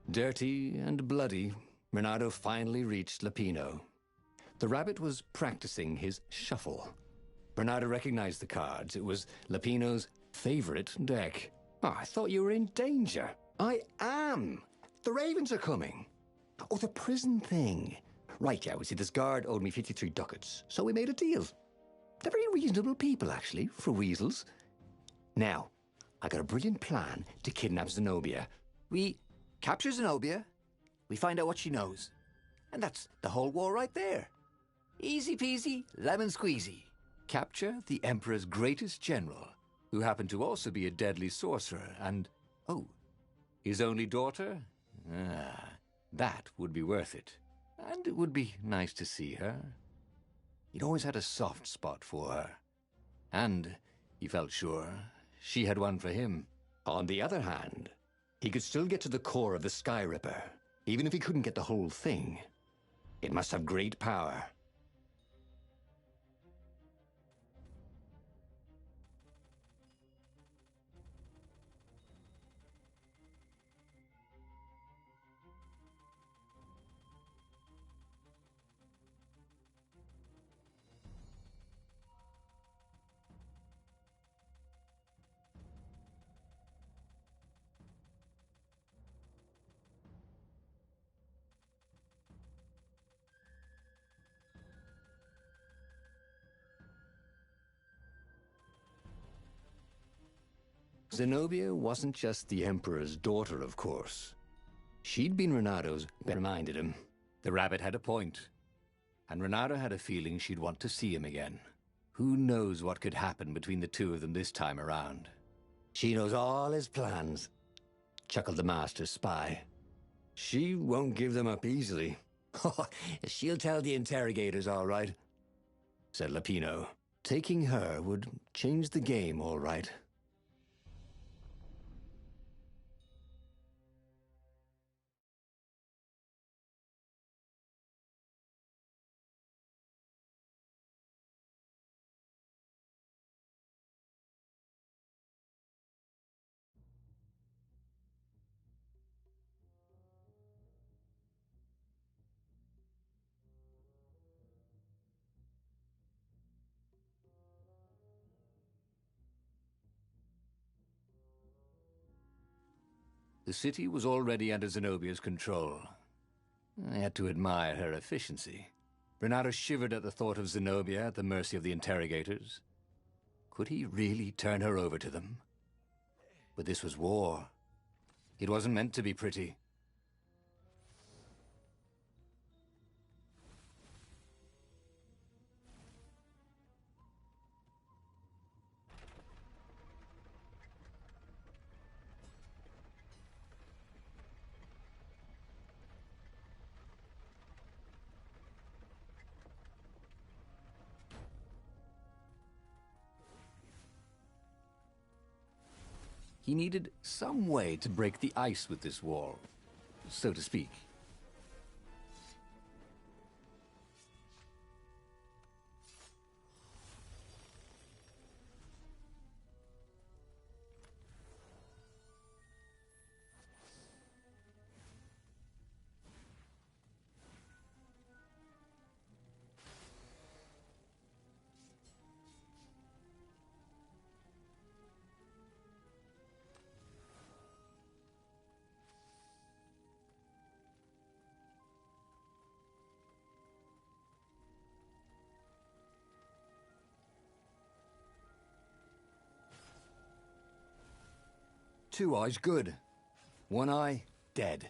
Dirty and bloody, Renato finally reached Lapino. The rabbit was practicing his shuffle. Bernardo recognized the cards. It was Lapino's favorite deck. Oh, I thought you were in danger. I am. The ravens are coming. Oh, the prison thing. Right, yeah, we see this guard owed me 53 ducats, so we made a deal. They're very reasonable people, actually, for weasels. Now, I got a brilliant plan to kidnap Zenobia. We capture Zenobia, we find out what she knows, and that's the whole war right there. Easy peasy, lemon squeezy. Capture the Emperor's greatest general, who happened to also be a deadly sorcerer, and, oh, his only daughter? Ah, that would be worth it. And it would be nice to see her. He'd always had a soft spot for her. And, he felt sure, she had one for him. On the other hand, he could still get to the core of the Sky Ripper, even if he couldn't get the whole thing. It must have great power. Zenobia wasn't just the Emperor's daughter, of course. She'd been Renato's, reminded him. The rabbit had a point, and Renato had a feeling she'd want to see him again. Who knows what could happen between the two of them this time around? She knows all his plans, chuckled the master spy. She won't give them up easily. She'll tell the interrogators, all right, said Lapino. Taking her would change the game, all right. The city was already under Zenobia's control. I had to admire her efficiency. Renato shivered at the thought of Zenobia at the mercy of the interrogators. Could he really turn her over to them? But this was war. It wasn't meant to be pretty. He needed some way to break the ice with this wall, so to speak. Two eyes good. One eye dead.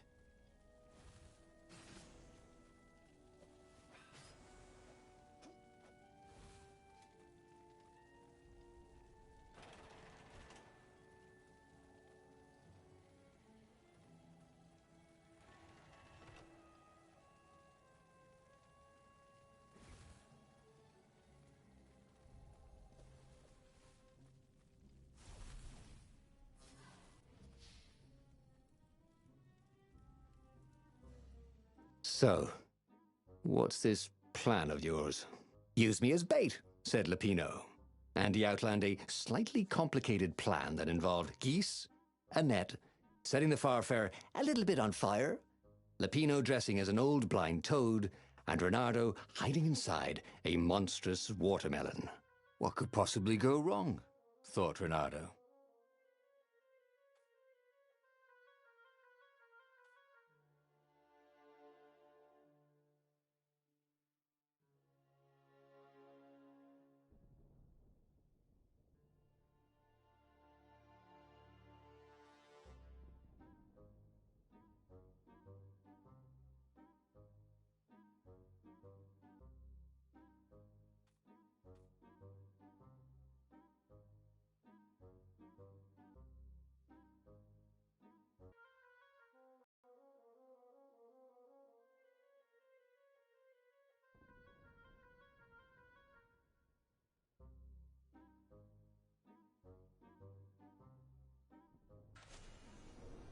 So, what's this plan of yours? Use me as bait, said Lapino. And he outlined a slightly complicated plan that involved geese, a net, setting the Farfarer a little bit on fire, Lupino dressing as an old blind toad, and Reynardo hiding inside a monstrous watermelon. What could possibly go wrong? Thought Reynardo.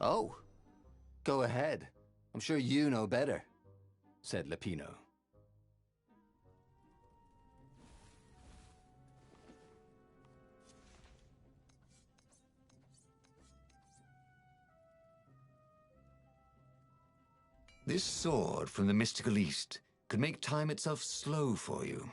Oh, go ahead. I'm sure you know better, said Lupino. This sword from the mystical East could make time itself slow for you.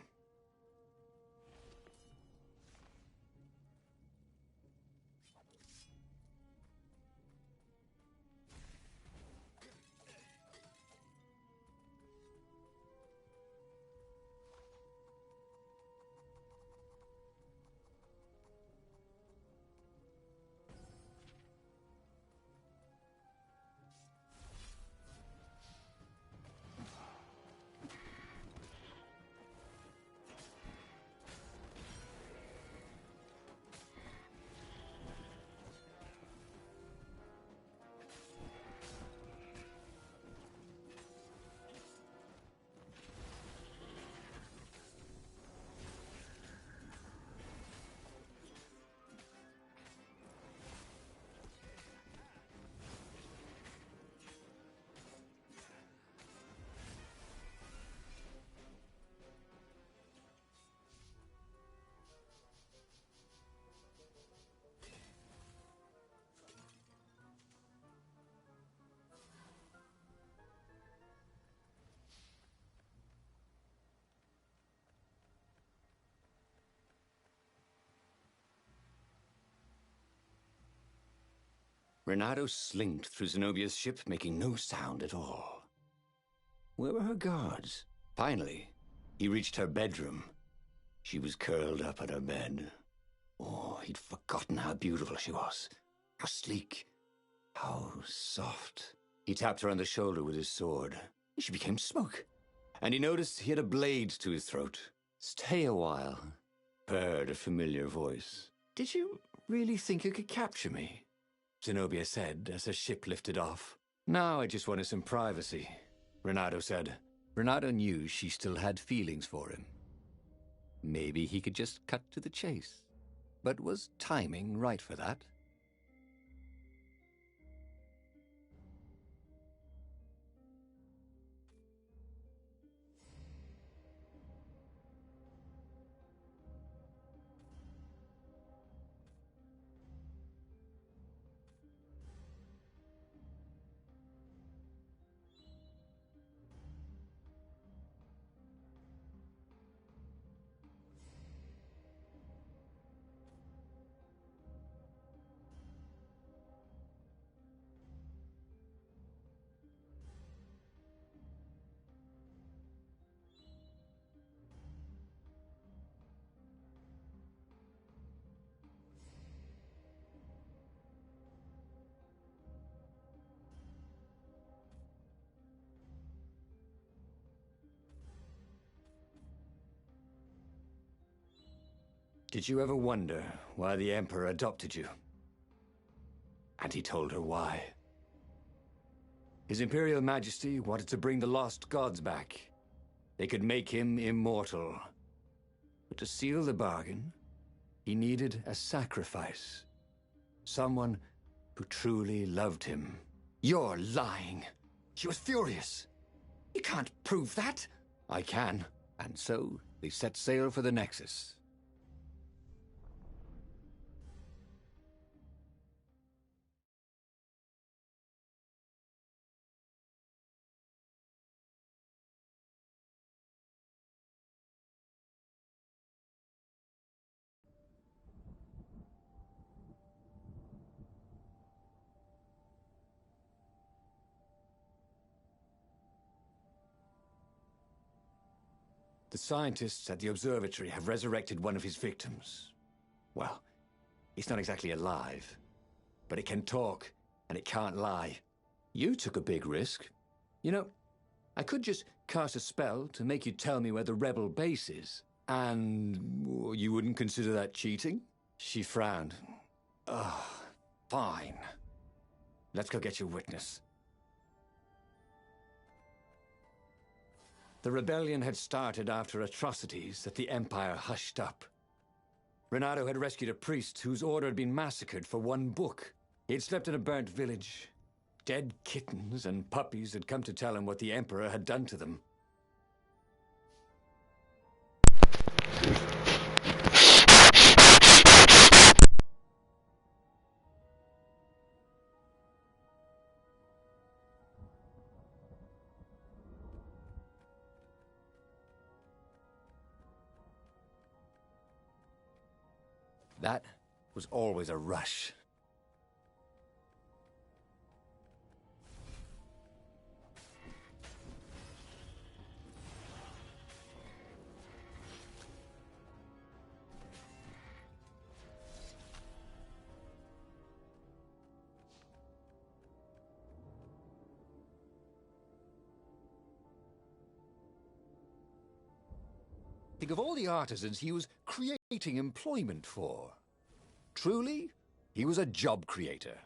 Reynardo slinked through Zenobia's ship, making no sound at all. Where were her guards? Finally, he reached her bedroom. She was curled up on her bed. Oh, he'd forgotten how beautiful she was. How sleek. How soft. He tapped her on the shoulder with his sword. She became smoke. And he noticed he had a blade to his throat. Stay a while, purred a familiar voice. Did you really think you could capture me? Zenobia said as her ship lifted off. Now I just wanted some privacy, Reynardo said. Reynardo knew she still had feelings for him. Maybe he could just cut to the chase. But was timing right for that? Did you ever wonder why the Emperor adopted you? And he told her why. His Imperial Majesty wanted to bring the lost gods back. They could make him immortal. But to seal the bargain, he needed a sacrifice. Someone who truly loved him. You're lying. She was furious. You can't prove that. I can. And so they set sail for the Nexus. The scientists at the observatory have resurrected one of his victims. Well, it's not exactly alive, but it can talk, and it can't lie. You took a big risk. You know, I could just cast a spell to make you tell me where the rebel base is. And you wouldn't consider that cheating? She frowned. Oh, fine. Let's go get your witness. The rebellion had started after atrocities that the Empire hushed up. Renato had rescued a priest whose order had been massacred for one book. He had slept in a burnt village. Dead kittens and puppies had come to tell him what the Emperor had done to them. That was always a rush. Think of all the artisans he was creating employment for. Truly, he was a job creator.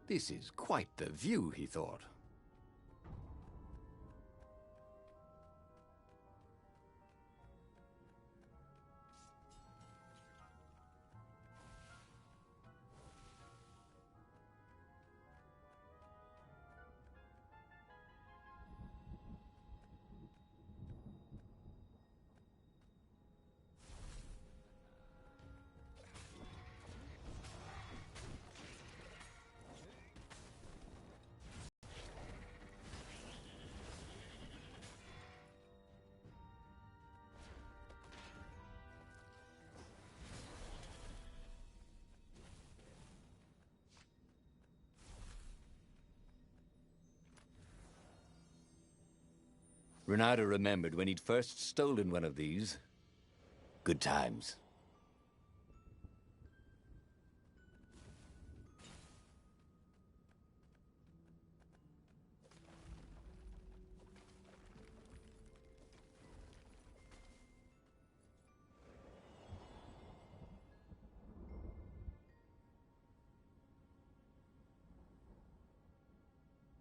This is quite the view, he thought. Renato remembered when he'd first stolen one of these. Good times.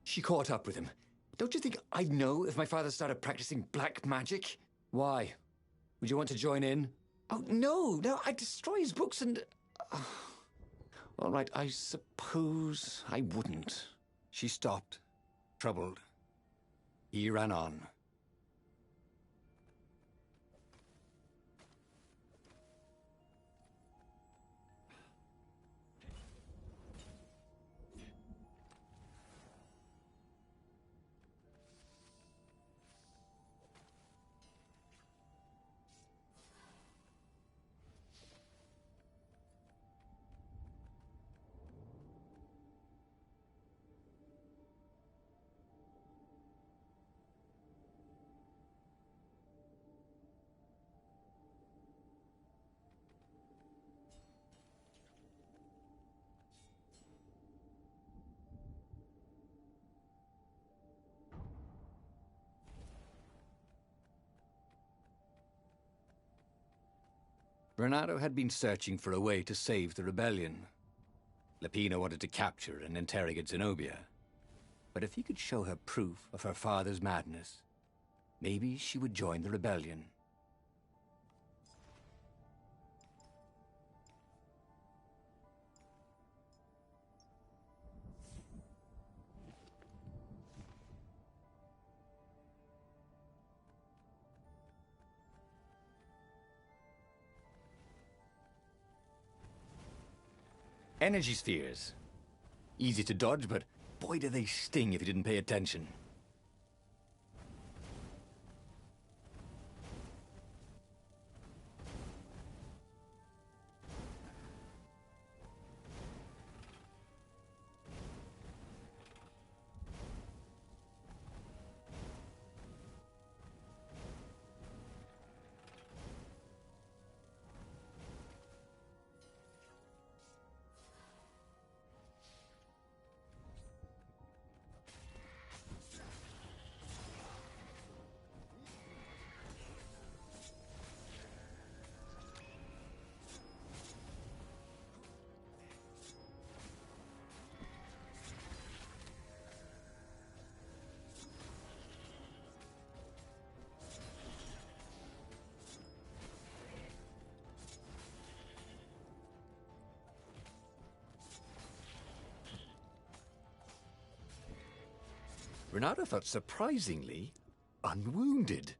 She caught up with him. Don't you think I'd know if my father started practicing black magic? Why? Would you want to join in? Oh, no, I'd destroy his books and... All right, I suppose I wouldn't. She stopped, troubled. He ran on. Renato had been searching for a way to save the rebellion. Lapina wanted to capture and interrogate Zenobia. But if he could show her proof of her father's madness, maybe she would join the rebellion. Energy spheres. Easy to dodge, but boy do they sting if you didn't pay attention. Renata felt surprisingly unwounded.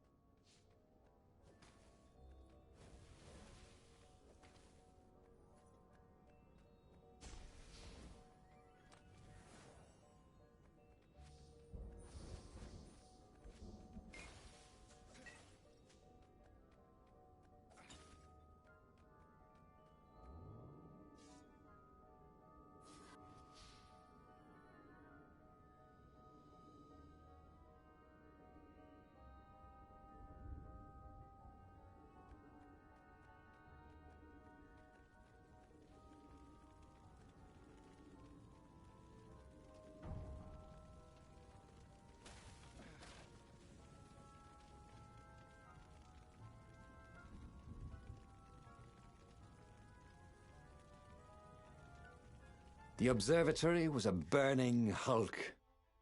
The observatory was a burning hulk.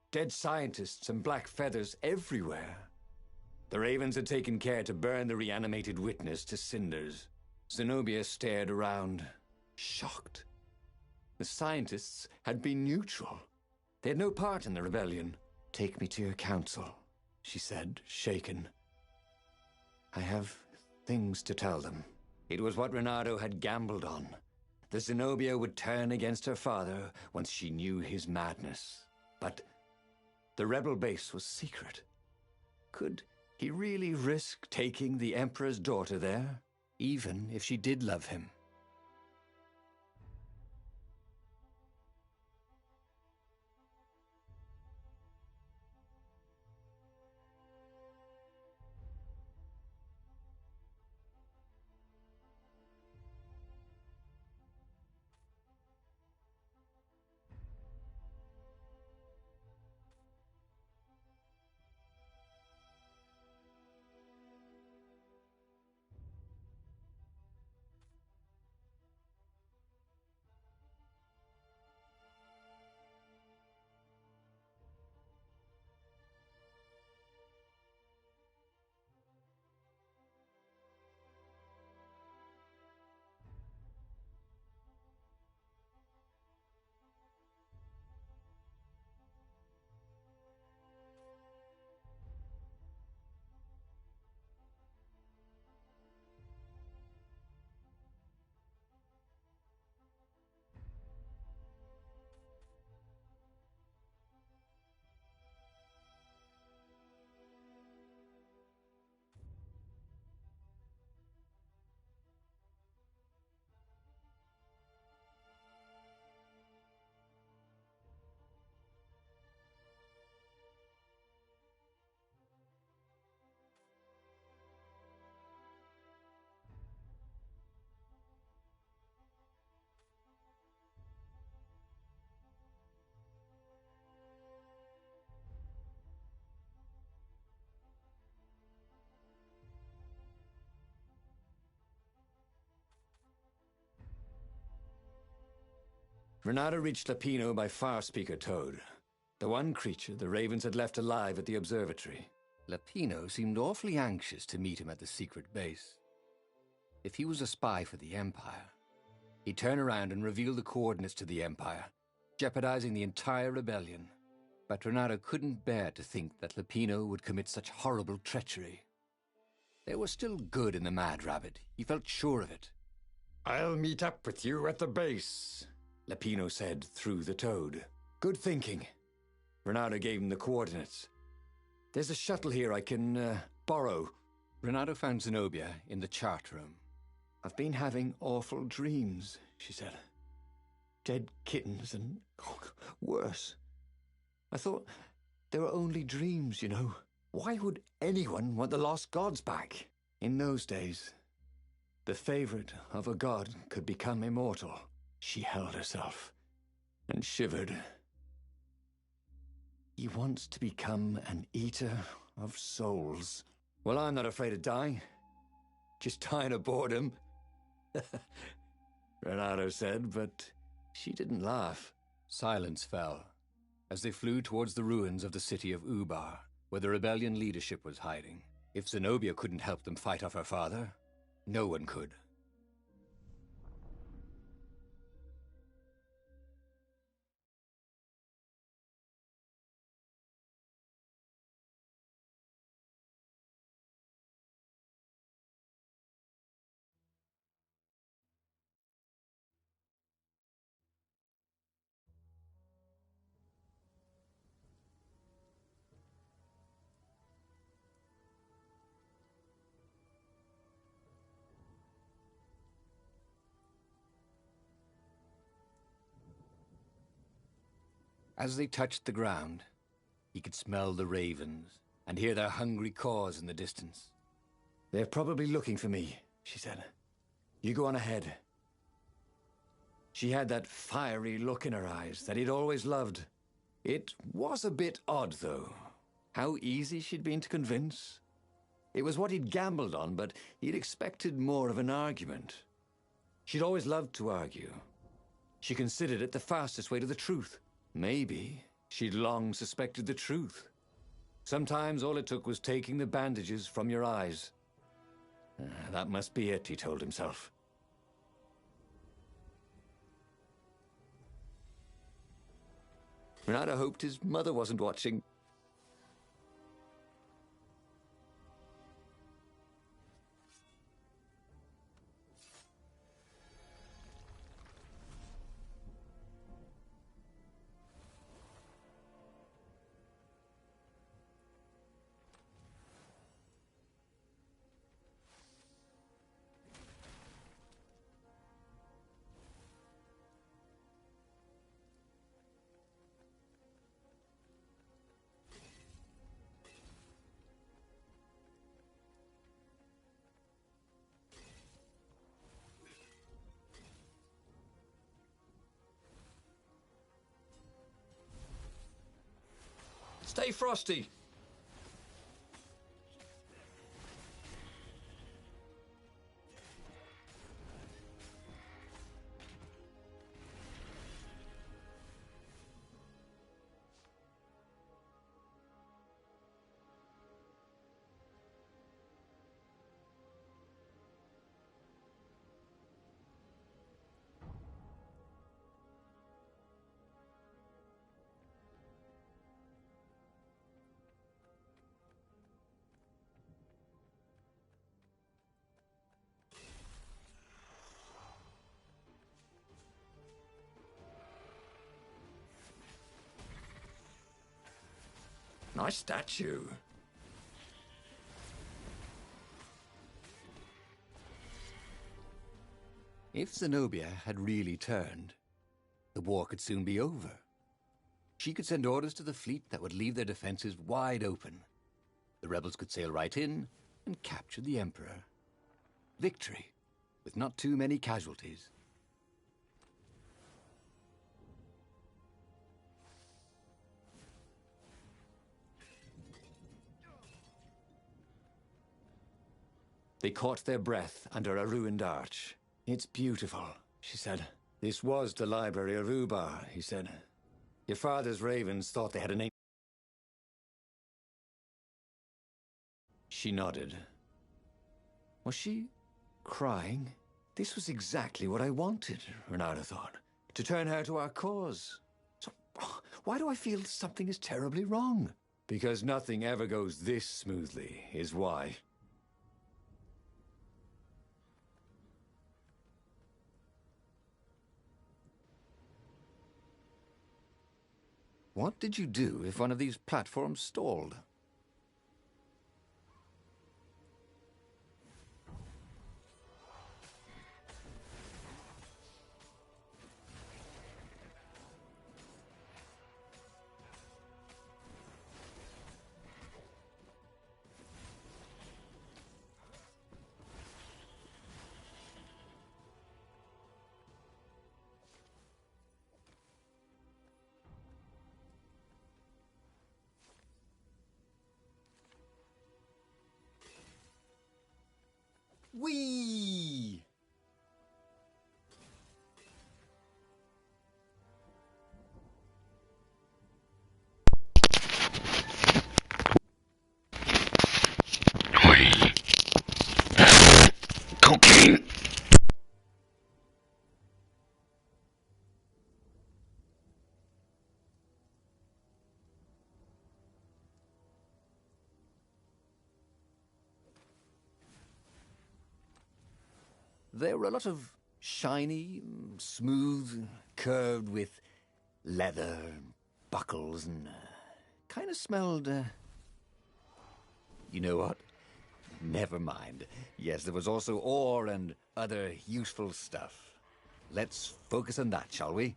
Dead scientists and black feathers everywhere. The ravens had taken care to burn the reanimated witness to cinders. Zenobia stared around, shocked. The scientists had been neutral. They had no part in the rebellion. "Take me to your council," she said, shaken. "I have things to tell them." It was what Renato had gambled on. The Zenobia would turn against her father once she knew his madness. But the rebel base was secret. Could he really risk taking the Emperor's daughter there, even if she did love him? Renato reached Lapino by far-speaker Toad, the one creature the Ravens had left alive at the observatory. Lapino seemed awfully anxious to meet him at the secret base. If he was a spy for the Empire, he'd turn around and reveal the coordinates to the Empire, jeopardizing the entire rebellion. But Renato couldn't bear to think that Lapino would commit such horrible treachery. There was still good in the Mad Rabbit. He felt sure of it. "I'll meet up with you at the base," Lapino said through the toad. Good thinking. Renato gave him the coordinates. There's a shuttle here I can borrow. Renato found Zenobia in the chart room. I've been having awful dreams, she said. Dead kittens and worse. I thought they were only dreams, you know. Why would anyone want the lost gods back? In those days, the favorite of a god could become immortal. She held herself and shivered. He wants to become an eater of souls. Well, I'm not afraid to die. Just dying of boredom. Renato said, but she didn't laugh. Silence fell as they flew towards the ruins of the city of Ubar, where the rebellion leadership was hiding. If Zenobia couldn't help them fight off her father, no one could. As they touched the ground, he could smell the ravens and hear their hungry caws in the distance. They're probably looking for me, she said. You go on ahead. She had that fiery look in her eyes that he'd always loved. It was a bit odd, though. How easy she'd been to convince. It was what he'd gambled on, but he'd expected more of an argument. She'd always loved to argue. She considered it the fastest way to the truth. Maybe she'd long suspected the truth. Sometimes all it took was taking the bandages from your eyes. That must be it, he told himself. Renato hoped his mother wasn't watching. Stay frosty. Nice statue. If Zenobia had really turned, the war could soon be over. She could send orders to the fleet that would leave their defenses wide open. The rebels could sail right in and capture the Emperor. Victory, with not too many casualties. They caught their breath under a ruined arch. It's beautiful, she said. This was the library of Ubar, he said. Your father's ravens thought they had an ancient... She nodded. Was she crying? This was exactly what I wanted, Renato thought. To turn her to our cause. So, why do I feel something is terribly wrong? Because nothing ever goes this smoothly, is why. What did you do if one of these platforms stalled? Whee! Cocaine. There were a lot of shiny, smooth, curved with leather, buckles, and kind of smelled. You know what? Never mind. Yes, there was also ore and other useful stuff. Let's focus on that, shall we?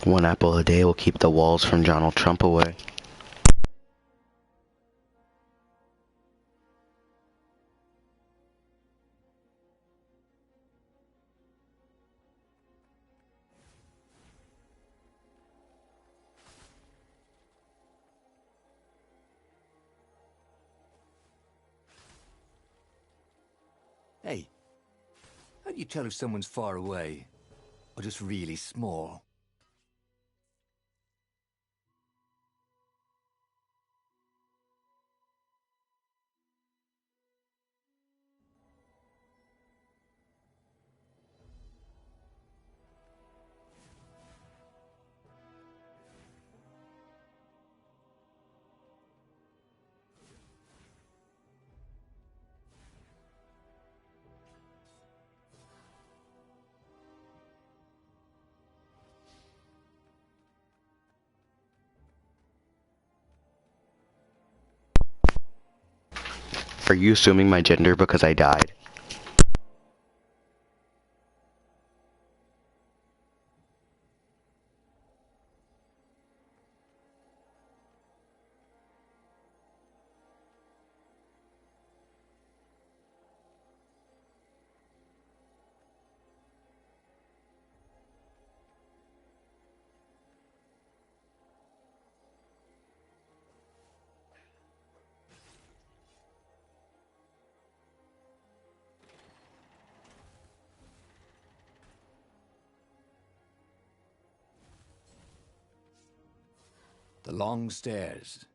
One apple a day will keep the walls from Donald Trump away. Hey, how do you tell if someone's far away or just really small? Are you assuming my gender because I died? The long stairs.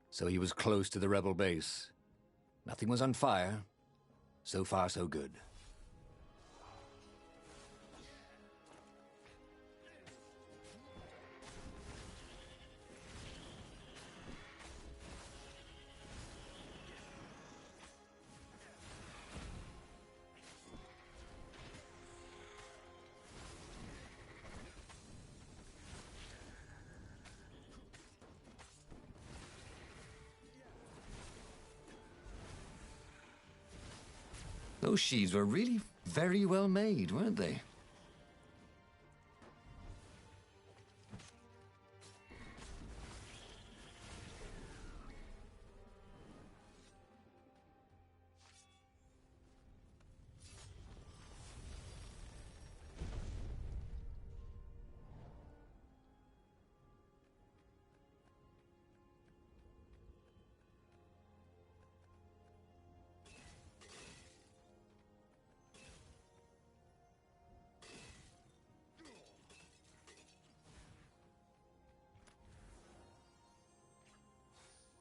So he was close to the rebel base. Nothing was on fire. So far, so good. Those sheaves were really very well made, weren't they?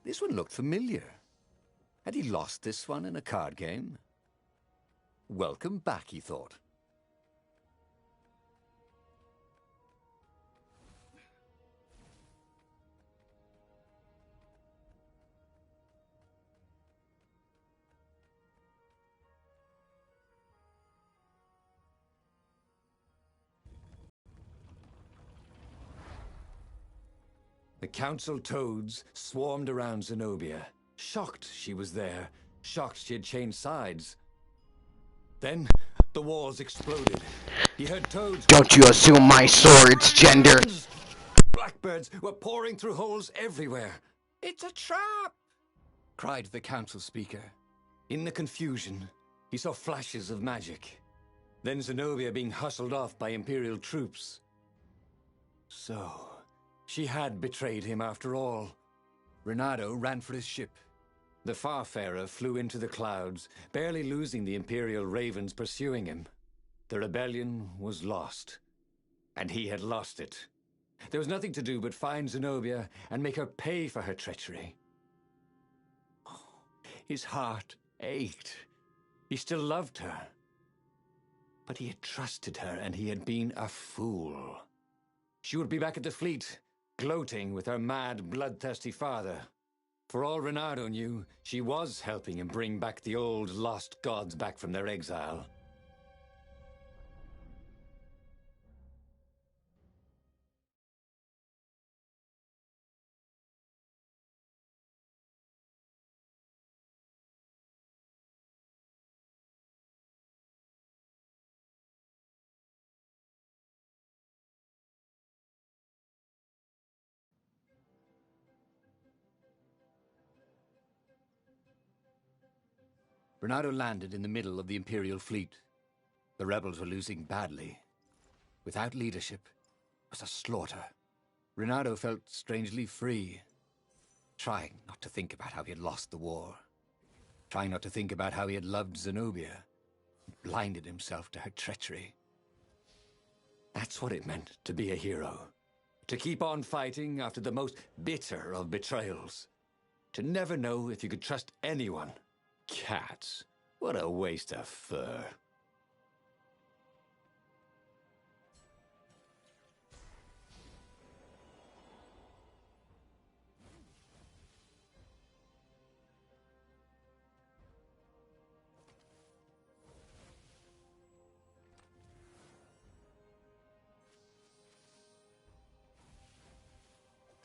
This one looked familiar. Had he lost this one in a card game? Welcome back, he thought. The council toads swarmed around Zenobia, shocked she was there, shocked she had changed sides. Then the walls exploded. He heard toads... Don't you assume my sword's gender! Blackbirds were pouring through holes everywhere. It's a trap! Cried the council speaker. In the confusion, he saw flashes of magic. Then Zenobia being hustled off by Imperial troops. So... she had betrayed him after all. Renato ran for his ship. The Farfarer flew into the clouds, barely losing the Imperial ravens pursuing him. The rebellion was lost, and he had lost it. There was nothing to do but find Zenobia and make her pay for her treachery. His heart ached. He still loved her. But he had trusted her, and he had been a fool. She would be back at the fleet, gloating with her mad, bloodthirsty father. For all Renato knew, she was helping him bring back the old lost gods back from their exile. Renato landed in the middle of the Imperial fleet. The rebels were losing badly. Without leadership, it was a slaughter. Renato felt strangely free, trying not to think about how he had lost the war, trying not to think about how he had loved Zenobia, blinded himself to her treachery. That's what it meant to be a hero. To keep on fighting after the most bitter of betrayals. To never know if you could trust anyone. Cats. What a waste of fur.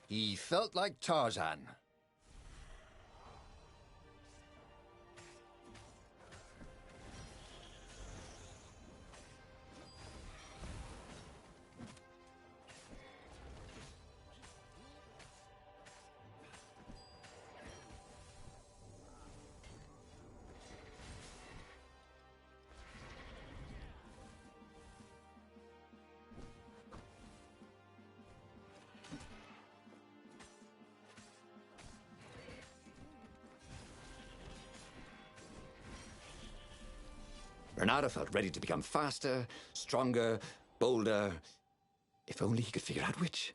He felt like Tarzan. Renato felt ready to become faster, stronger, bolder. If only he could figure out which.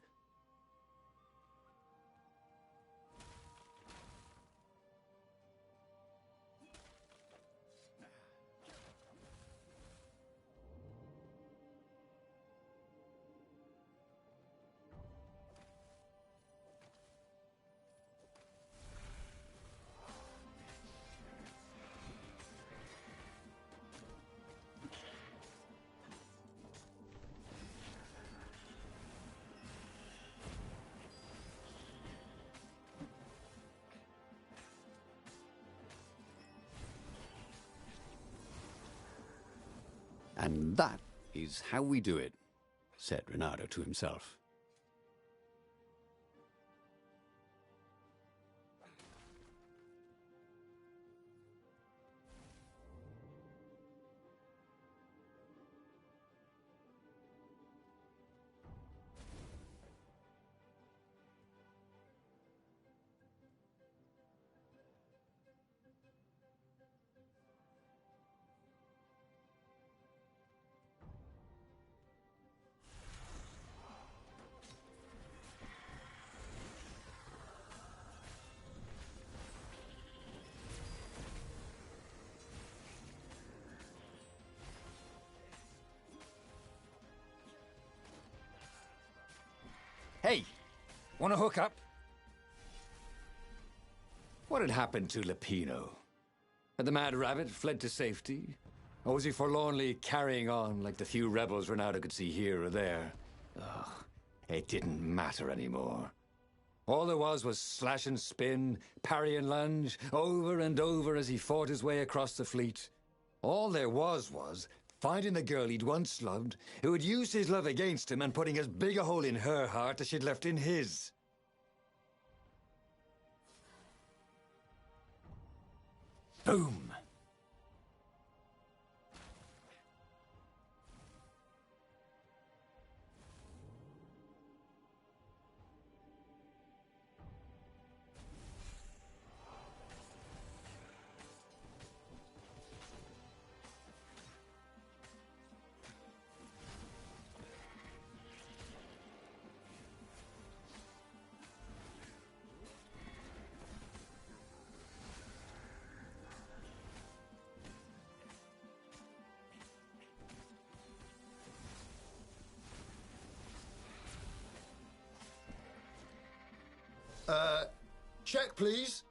And that is how we do it, said Renato to himself. Want to hook up? What had happened to Lupino? Had the Mad Rabbit fled to safety? Or was he forlornly carrying on like the few rebels Ronaldo could see here or there? Ugh, it didn't matter anymore. All there was slash and spin, parry and lunge, over and over as he fought his way across the fleet. All there was finding the girl he'd once loved, who had used his love against him and putting as big a hole in her heart as she'd left in his. Boom! Check, please.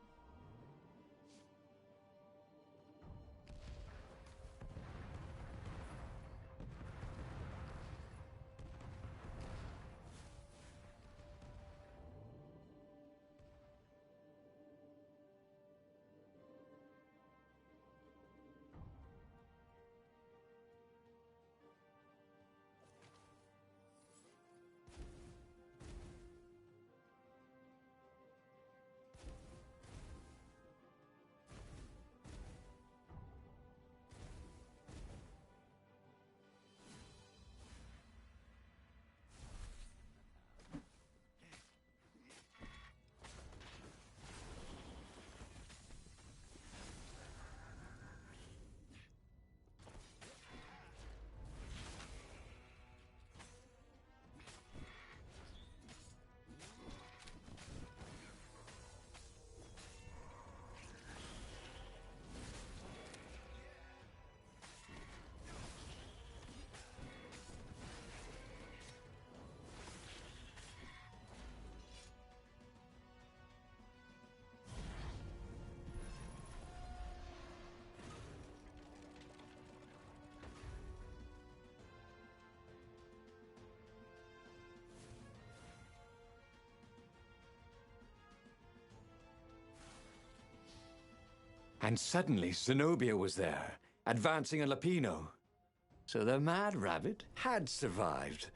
And suddenly, Zenobia was there, advancing on Lupino. So the Mad Rabbit had survived.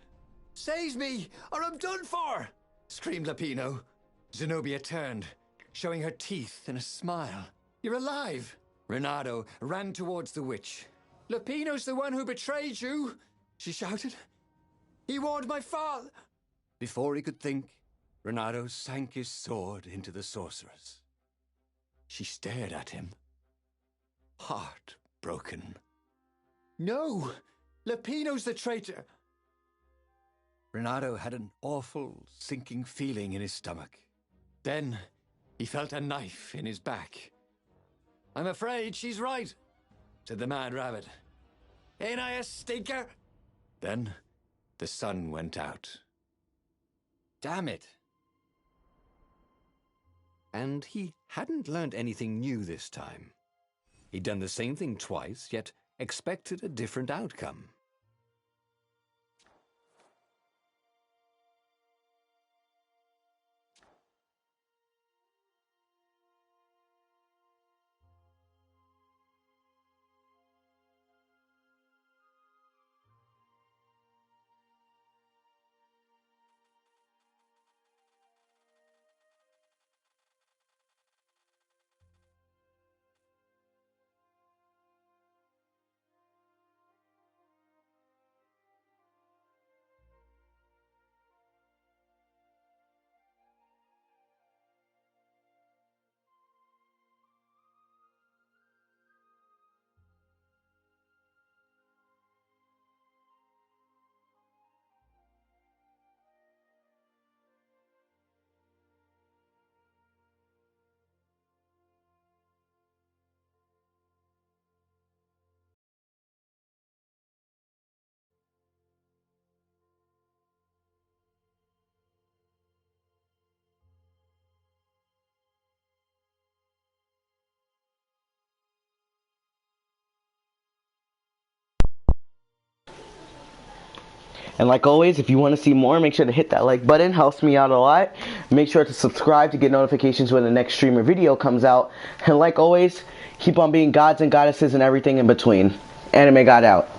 "Save me, or I'm done for!" screamed Lupino. Zenobia turned, showing her teeth in a smile. "You're alive!" Renato ran towards the witch. "Lupino's the one who betrayed you!" she shouted. "He warned my father!" Before he could think, Renato sank his sword into the sorceress. She stared at him, heartbroken. "No! Lupino's the traitor!" Renato had an awful, sinking feeling in his stomach. Then he felt a knife in his back. "I'm afraid she's right," said the Mad Rabbit. "Ain't I a stinker?" Then the sun went out. Damn it. And he hadn't learned anything new this time. He'd done the same thing twice, yet expected a different outcome. And like always, if you want to see more, make sure to hit that like button. Helps me out a lot. Make sure to subscribe to get notifications when the next stream or video comes out. And like always, keep on being gods and goddesses and everything in between. Anime God out.